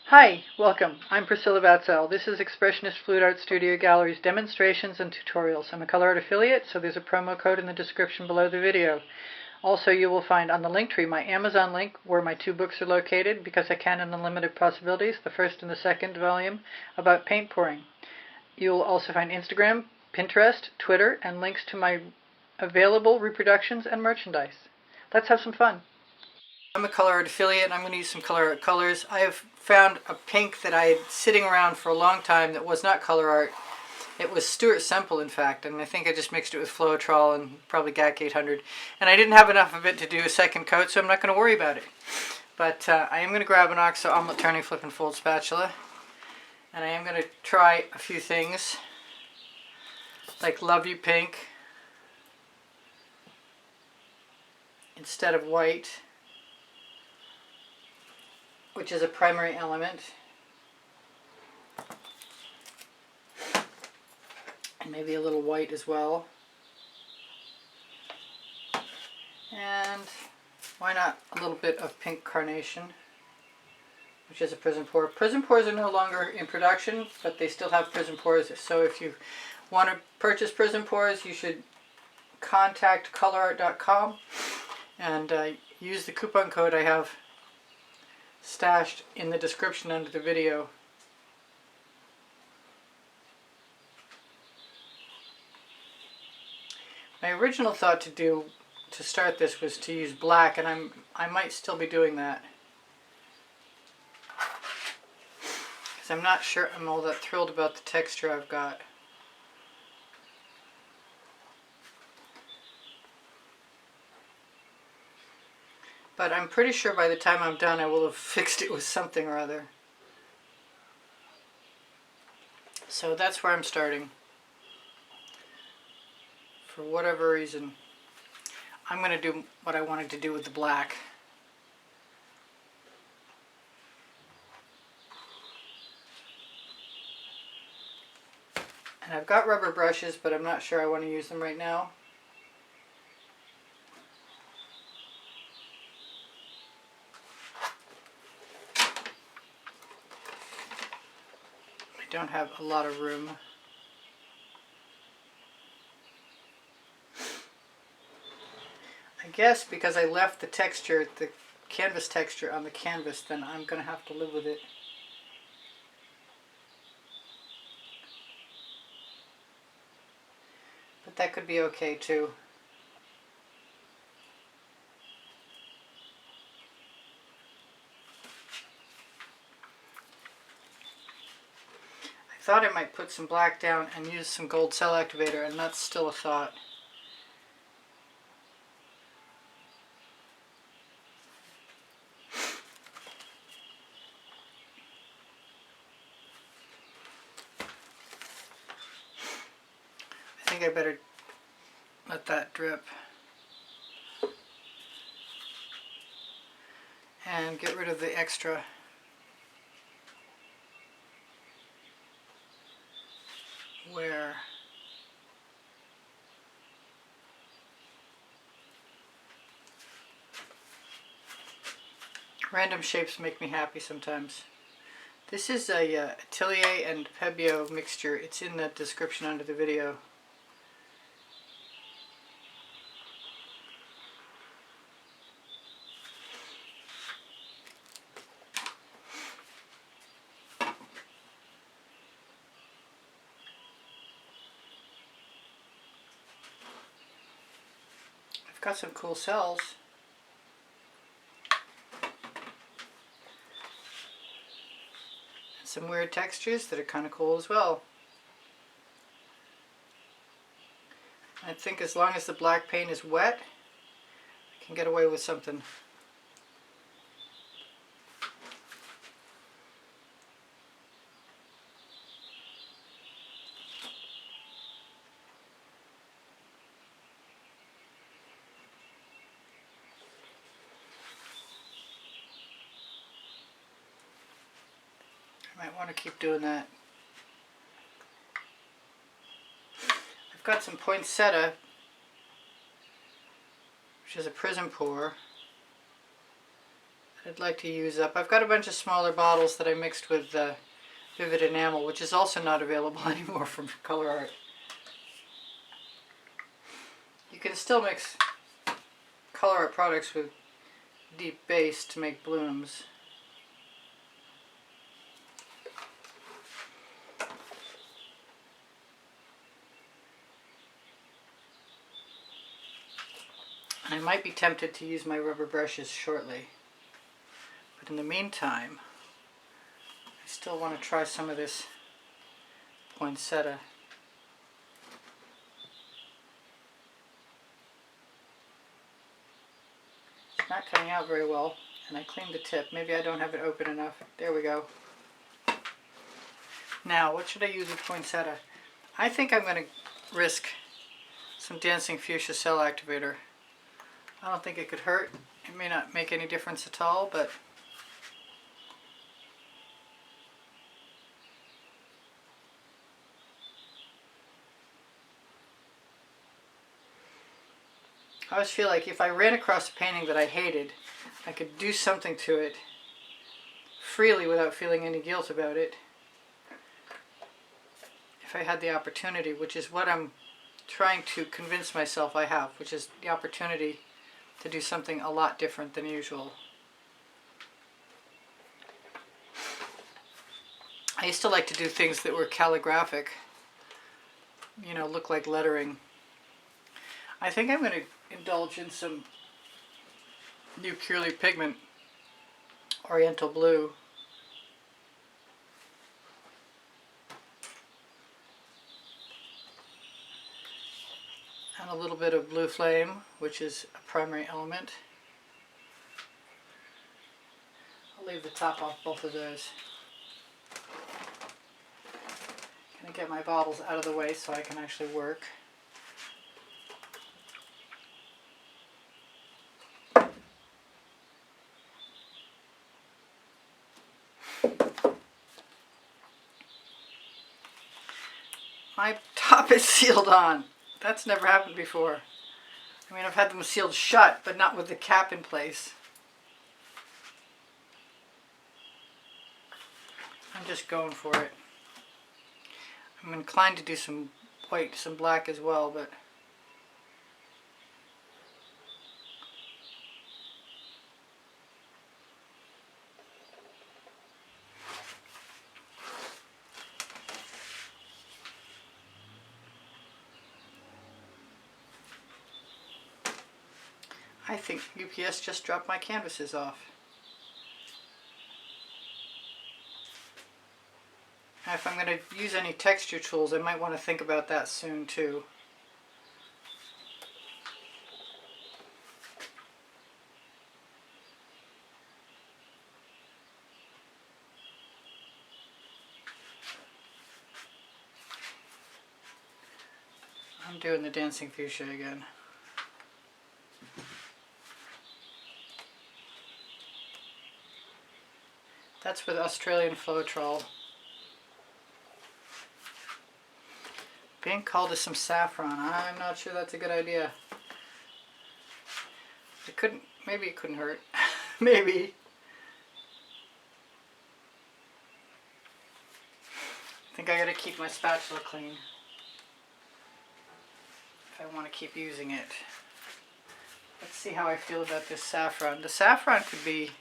Hi, welcome. I'm Priscilla Batzell. This is Expressionist Fluid Art Studio Gallery's demonstrations and tutorials. I'm a Colourarte affiliate, so there's a promo code in the description below the video. Also, you will find on the link tree my Amazon link where my two books are located, Because I Can and Unlimited Possibilities, the first and the second volume about paint pouring. You'll also find Instagram, Pinterest, Twitter, and links to my available reproductions and merchandise. Let's have some fun. I'm a Colourarte affiliate and I'm going to use some Colourarte colors. I have found a pink that I had sitting around for a long time that was not Colourarte. It was Stuart Semple, in fact, and I think I just mixed it with Floetrol and probably GAC 800. And I didn't have enough of it to do a second coat, so I'm not going to worry about it. But I am going to grab an OXO omelet turning flip and fold spatula. And I am going to try a few things, like Love You Pink instead of white, which is a primary element, and maybe a little white as well. And why not a little bit of pink carnation, which is a Prizm pour. Prizm pours are no longer in production, but they still have Prizm pours. So if you want to purchase Prizm pours, you should contact Colourarte.com and use the coupon code I have stashed in the description under the video. My original thought to start this was to use black, and I might still be doing that, because I'm not sure I'm all that thrilled about the texture I've got. But I'm pretty sure by the time I'm done I will have fixed it with something or other. So that's where I'm starting. For whatever reason, I'm going to do what I wanted to do with the black. And I've got rubber brushes, but I'm not sure I want to use them right now. I don't have a lot of room. I guess because I left the texture, the canvas texture on the canvas, then I'm going to have to live with it. But that could be okay too. I thought I might put some black down and use some gold cell activator, and that's still a thought. I think I better let that drip and get rid of the extra. Where random shapes make me happy sometimes. This is a Atelier and Pebeo mixture. It's in the description under the video. I've got some cool cells. Some weird textures that are kind of cool as well. I think as long as the black paint is wet, I can get away with something. Might want to keep doing that. I've got some Poinsettia, which is a Prizm pour, that I'd like to use up. I've got a bunch of smaller bottles that I mixed with Vivid Enamel, which is also not available anymore from Colourarte. You can still mix Colourarte products with deep base to make blooms. And I might be tempted to use my rubber brushes shortly. But in the meantime, I still want to try some of this poinsettia. It's not coming out very well, and I cleaned the tip. Maybe I don't have it open enough. There we go. Now, what should I use with poinsettia? I think I'm going to risk some Dancing Fuchsia Cell Activator. I don't think it could hurt. It may not make any difference at all, but I always feel like if I ran across a painting that I hated, I could do something to it freely without feeling any guilt about it. If I had the opportunity, which is what I'm trying to convince myself I have, which is the opportunity to do something a lot different than usual. I used to like to do things that were calligraphic, you know, look like lettering. I think I'm going to indulge in some new Purely Pigment Oriental Blue. And a little bit of Blue Flame, which is a primary element. I'll leave the top off both of those. I'm going to get my bottles out of the way so I can actually work. My top is sealed on. That's never happened before. I mean, I've had them sealed shut, but not with the cap in place. I'm just going for it. I'm inclined to do some white, some black as well, but I think UPS just dropped my canvases off. And if I'm going to use any texture tools, I might want to think about that soon too. I'm doing the Dancing Fuchsia again. That's with Australian Floetrol. Being called to some saffron. I'm not sure that's a good idea. It couldn't, maybe it couldn't hurt. Maybe. I think I gotta keep my spatula clean if I want to keep using it. Let's see how I feel about this saffron. The saffron could be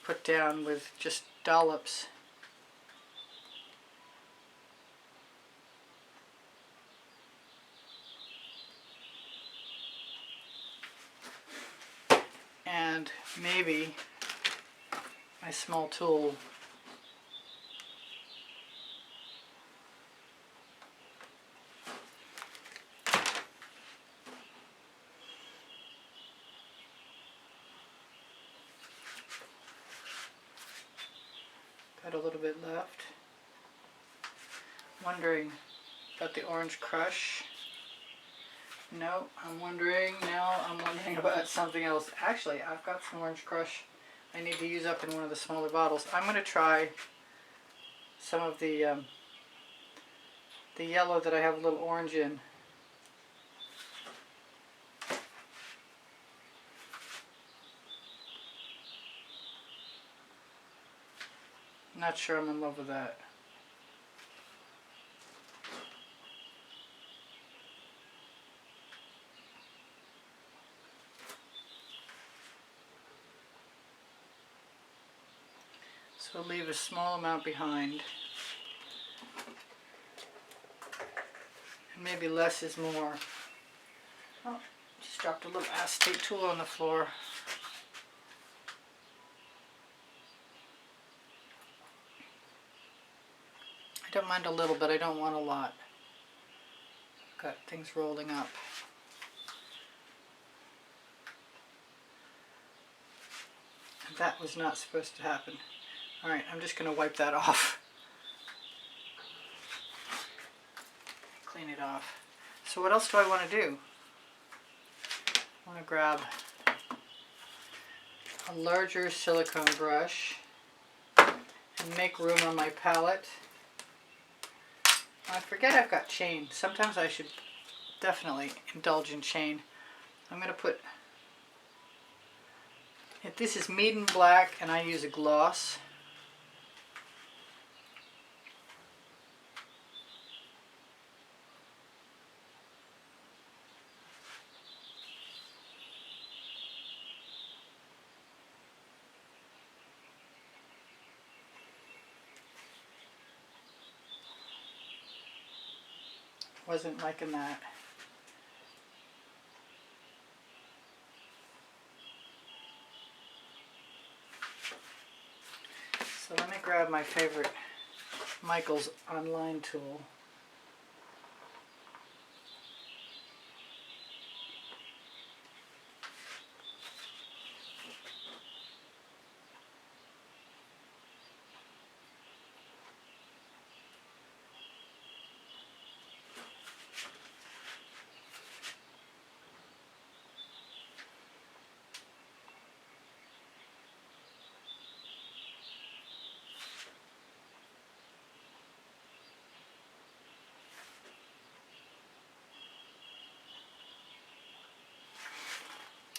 put down with just dollops. And maybe my small tool got a little bit left. Wondering about the Orange Crush. No, I'm wondering about something else. Actually, I've got some Orange Crush I need to use up in one of the smaller bottles. I'm going to try some of the yellow that I have a little orange in. Not sure I'm in love with that. So we'll leave a small amount behind. And maybe less is more. Oh, just dropped a little acetate tool on the floor. I don't mind a little, but I don't want a lot. Got things rolling up. And that was not supposed to happen. Alright, I'm just going to wipe that off. Clean it off. So what else do I want to do? I want to grab a larger silicone brush and make room on my palette. I forget I've got chain. Sometimes I should definitely indulge in chain. I'm going to put, this is Meeden Black and I use a gloss. Wasn't liking that. So let me grab my favorite Michaels online tool.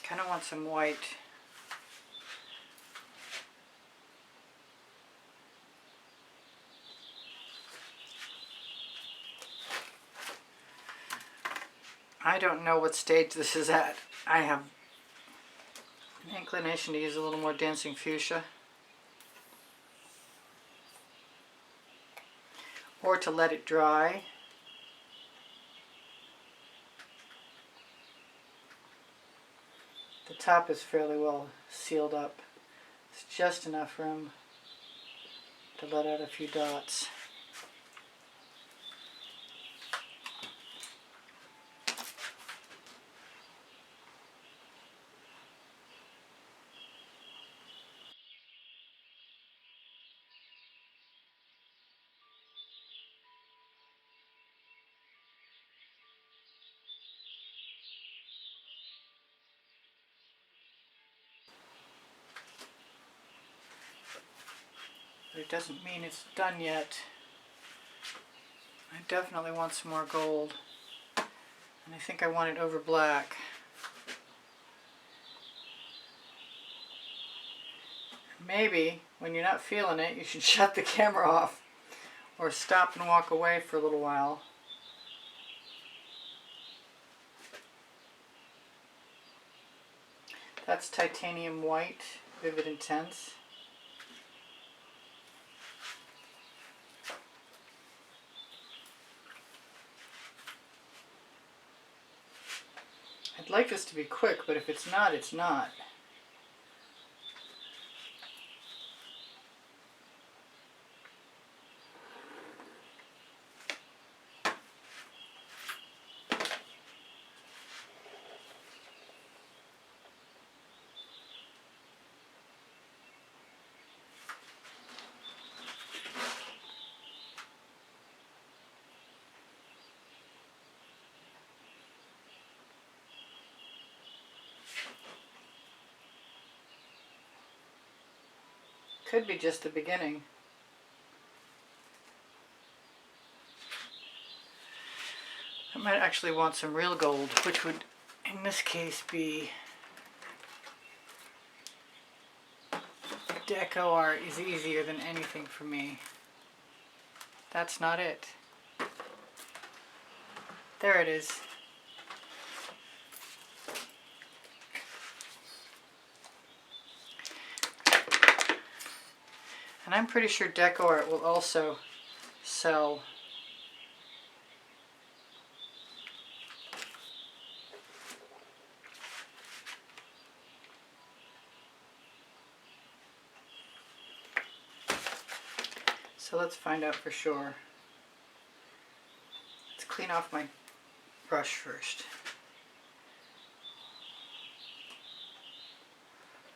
Kind of want some white. I don't know what stage this is at. I have an inclination to use a little more dancing fuchsia. Or to let it dry. The top is fairly well sealed up. It's just enough room to let out a few dots. But it doesn't mean it's done yet. I definitely want some more gold. And I think I want it over black. Maybe, when you're not feeling it, you should shut the camera off or stop and walk away for a little while. That's Titanium White, Vivid Intense. I'd like this to be quick, but if it's not, it's not. Could be just the beginning. I might actually want some real gold, which would in this case be Deco art is easier than anything for me. That's not it. There it is. And I'm pretty sure Deco art will also sell. So let's find out for sure. Let's clean off my brush first.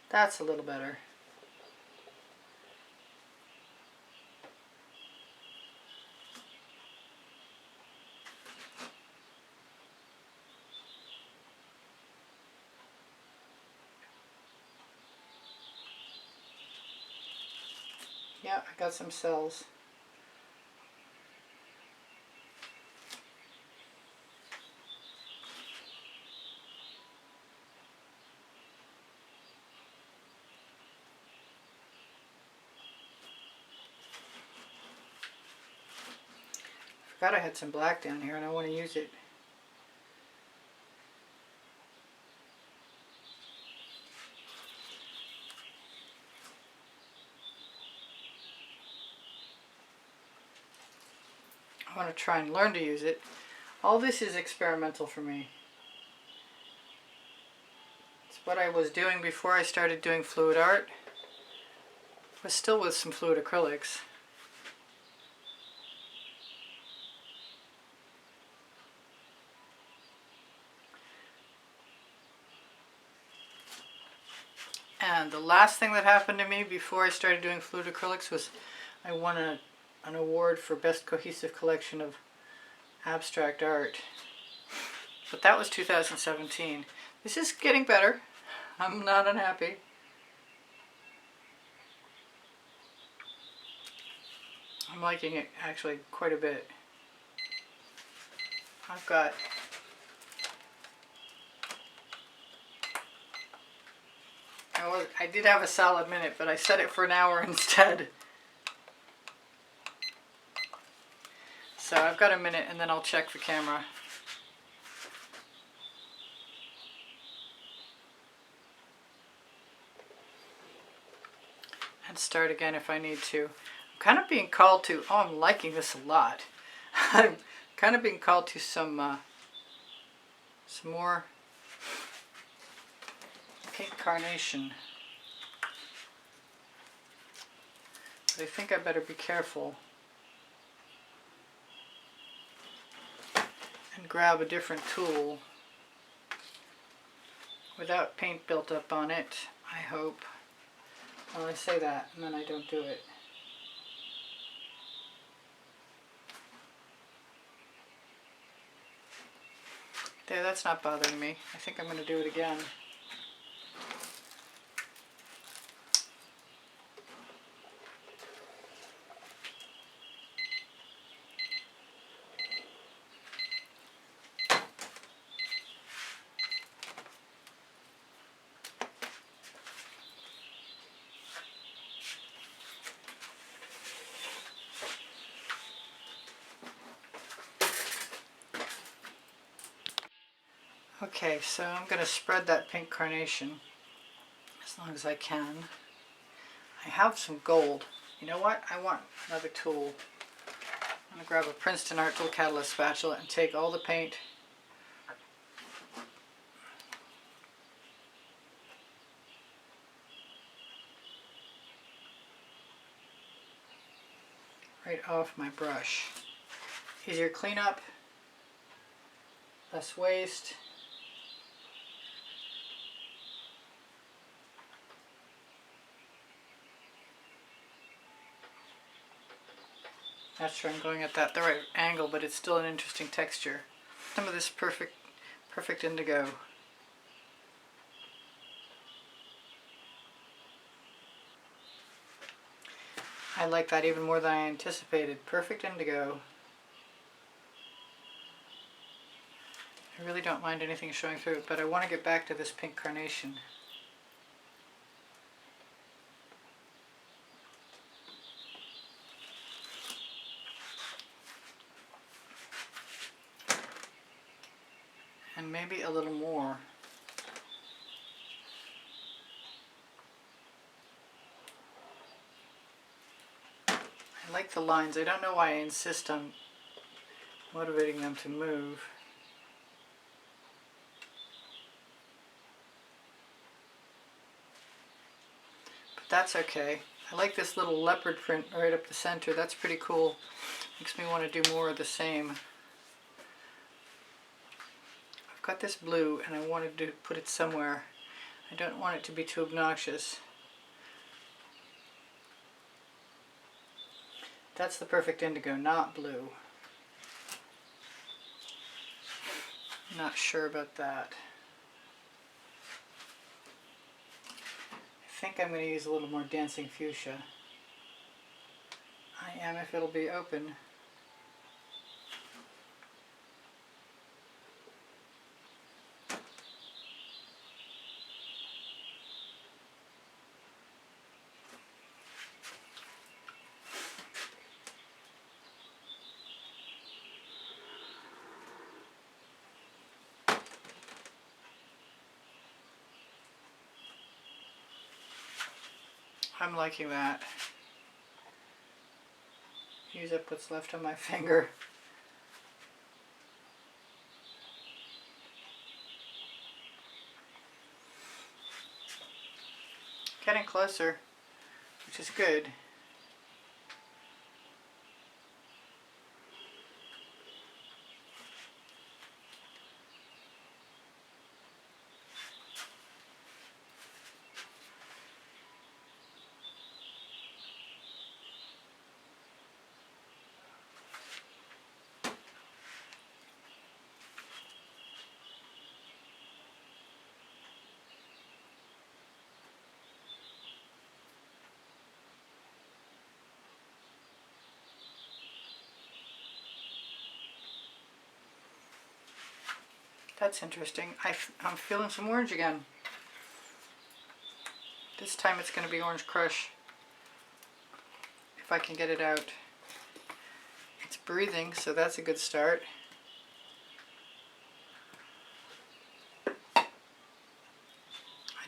That's a little better. Yeah, I got some cells. I forgot I had some black down here and I want to use it. I want to try and learn to use it. All this is experimental for me. It's what I was doing before I started doing fluid art. I was still with some fluid acrylics. And the last thing that happened to me before I started doing fluid acrylics was I won an award for Best Cohesive Collection of Abstract Art. But that was 2017. This is getting better. I'm not unhappy. I'm liking it actually quite a bit. I did have a solid minute, but I set it for an hour instead. So I've got a minute and then I'll check the camera. And start again if I need to. I'm kind of being called to, oh, I'm liking this a lot. I'm kind of being called to some more pink carnation. But I think I better be careful and grab a different tool without paint built up on it, I hope. Well, I say that and then I don't do it. There, that's not bothering me. I think I'm going to do it again. Okay, so I'm going to spread that pink carnation as long as I can. I have some gold. You know what? I want another tool. I'm going to grab a Princeton Art Tool Catalyst spatula and take all the paint right off my brush. Easier cleanup, less waste. Not sure I'm going at the right angle, but it's still an interesting texture. Some of this perfect indigo. I like that even more than I anticipated. Perfect indigo. I really don't mind anything showing through it, but I want to get back to this pink carnation. maybe a little more. I like the lines. I don't know why I insist on motivating them to move. But that's okay. I like this little leopard print right up the center. That's pretty cool. Makes me want to do more of the same. I've got this blue and I wanted to put it somewhere. I don't want it to be too obnoxious. That's the perfect indigo, not blue. Not sure about that. I think I'm going to use a little more dancing fuchsia. I am, if it'll be open. I'm liking that. Use up what's left on my finger. Getting closer, which is good. That's interesting. I'm feeling some orange again. This time it's going to be Orange Crush, if I can get it out. It's breathing, so that's a good start. I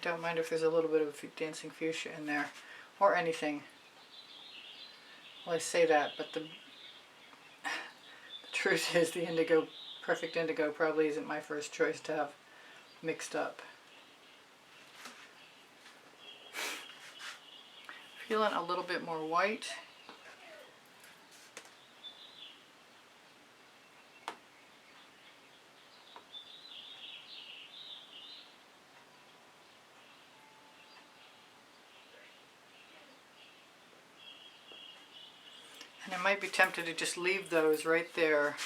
don't mind if there's a little bit of dancing fuchsia in there, or anything. Well, I say that, but the truth is the indigo, perfect indigo, probably isn't my first choice to have mixed up. Feeling a little bit more white. And I might be tempted to just leave those right there.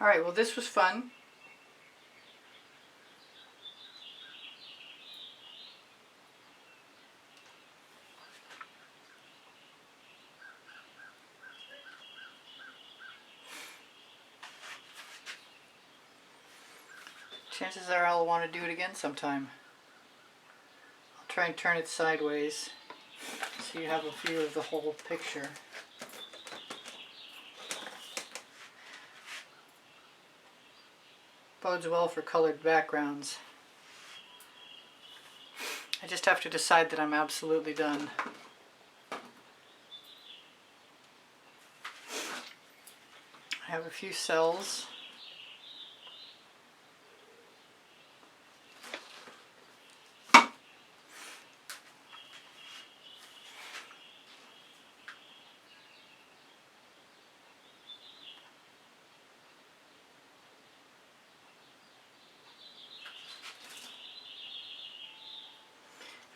Alright, well this was fun. Chances are I'll want to do it again sometime. I'll try and turn it sideways so you have a view of the whole picture. Bodes well for colored backgrounds. I just have to decide that I'm absolutely done. I have a few cells.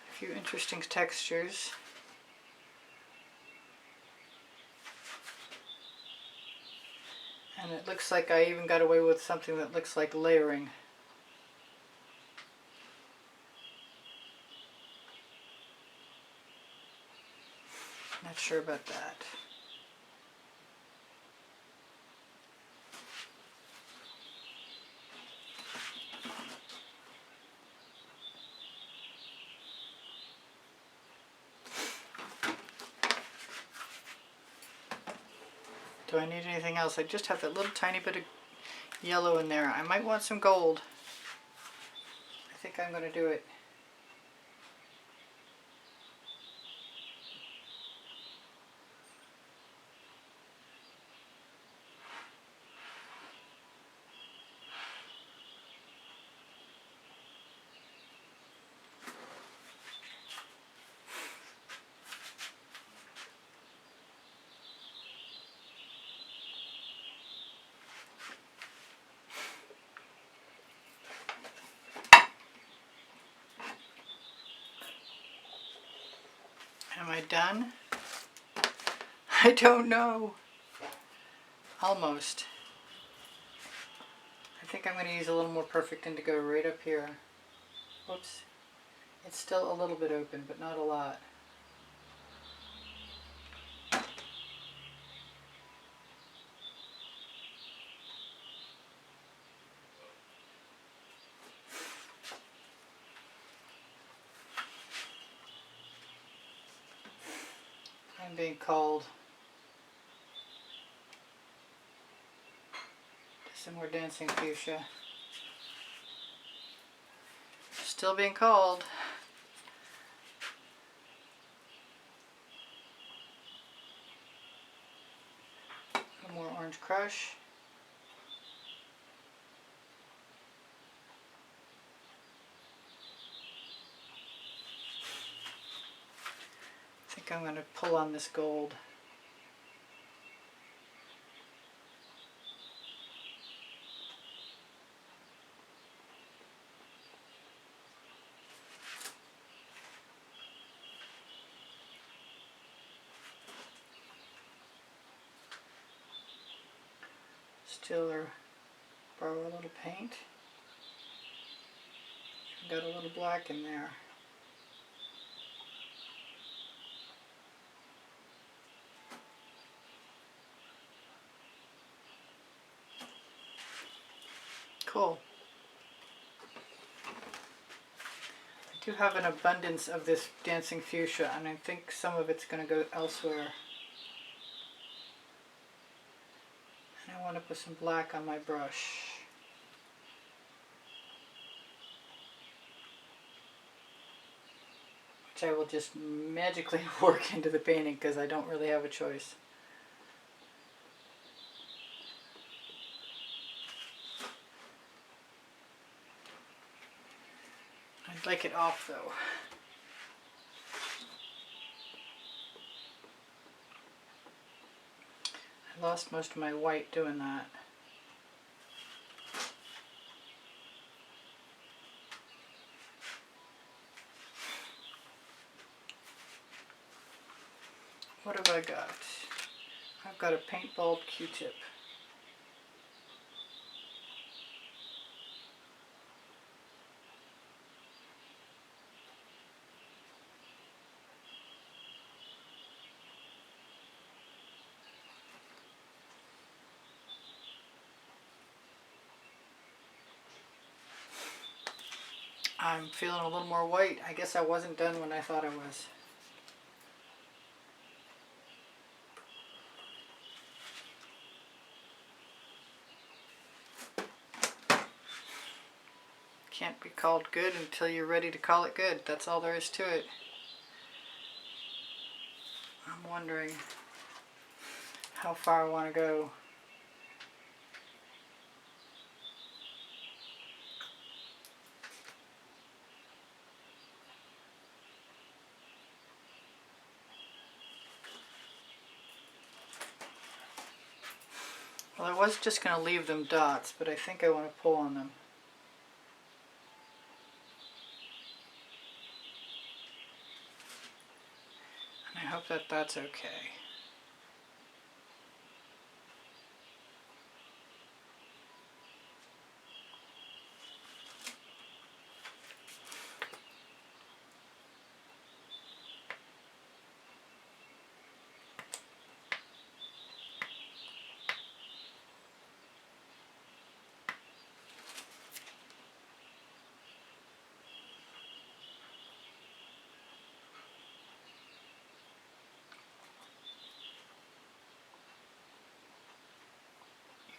A few interesting textures. And it looks like I even got away with something that looks like layering. Not sure about that. Do I need anything else? I just have that little tiny bit of yellow in there. I might want some gold. I think I'm going to do it. Am I done? I don't know. Almost. I think I'm going to use a little more perfect indigo right up here. Whoops. It's still a little bit open, but not a lot. I'm being called to some more dancing fuchsia. Still being called. A little more orange crush. I think I'm going to pull on this gold. Still or borrow a little paint. Got a little black in there. Cool. I do have an abundance of this dancing fuchsia, and I think some of it's going to go elsewhere. And I want to put some black on my brush. Which I will just magically work into the painting because I don't really have a choice. I'd like it off though. I lost most of my white doing that. What have I got? I've got a paintball Q-tip. I'm feeling a little more white. I guess I wasn't done when I thought I was. Can't be called good until you're ready to call it good. That's all there is to it. I'm wondering how far I want to go. Well, I was just going to leave them dots, but I think I want to pull on them. And I hope that that's okay.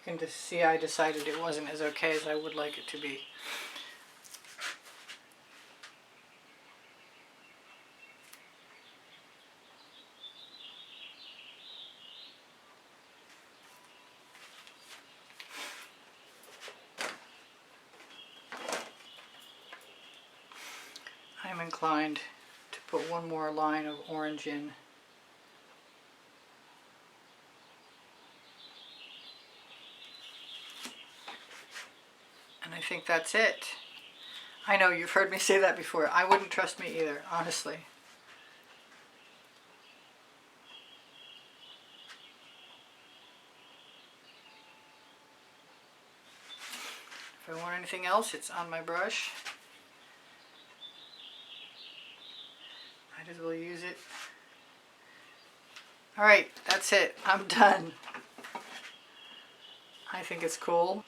You can just see I decided it wasn't as okay as I would like it to be. I'm inclined to put one more line of orange in. And I think that's it. I know you've heard me say that before. I wouldn't trust me either, honestly. If I want anything else, it's on my brush. Might as well use it. Alright, that's it. I'm done. I think it's cool.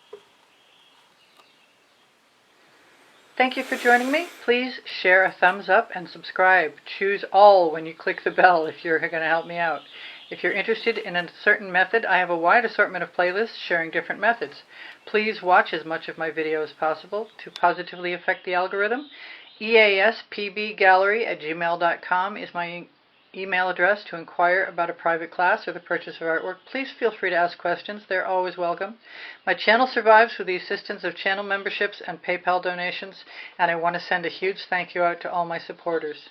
Thank you for joining me. Please share a thumbs up and subscribe. Choose all when you click the bell if you're going to help me out. If you're interested in a certain method, I have a wide assortment of playlists sharing different methods. Please watch as much of my video as possible to positively affect the algorithm. easpbgallery@gmail.com is my email address to inquire about a private class or the purchase of artwork. Please feel free to ask questions. They're always welcome. My channel survives with the assistance of channel memberships and PayPal donations, and I want to send a huge thank you out to all my supporters.